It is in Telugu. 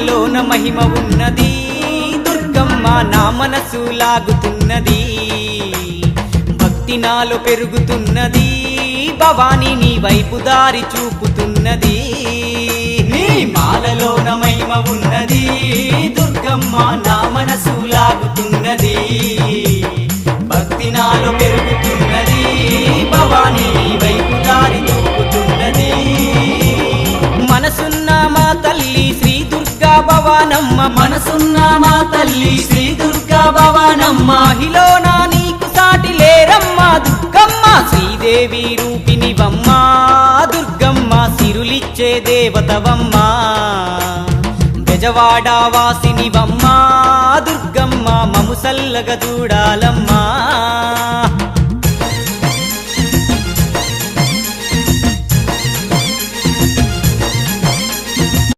మాటలోన మహిమ ఉన్నది దుర్గమ్మ నా మనసు లాగుతున్నది భక్తి నాలో పెరుగుతున్నది భవాని నీ వైపు దారి చూపుతున్నది నీ మాలలోన మహిమ ఉన్నది దుర్గమ్మ నా మనసు లాగుతున్నది భక్తి నాలో పెరుగుతున్నది భవాని నీ వైపు దారి చూపుతున్నది మనసున్న మా తల్లి శ్రీ దుర్గా భవానమ్మ మనసున్న మా తల్లి శ్రీ దుర్గా భవానమ్మ మహిళన నీకు సాటి లేరమ్మ దుర్గమ్మ శ్రీదేవి రూపినివమ్మ దుర్గమ్మ సిరులిచ్చే దేవతవమ్మ బెజవాడ వాసినివమ్మ దుర్గమ్మ మము సల్లగ చూడాలమ్మా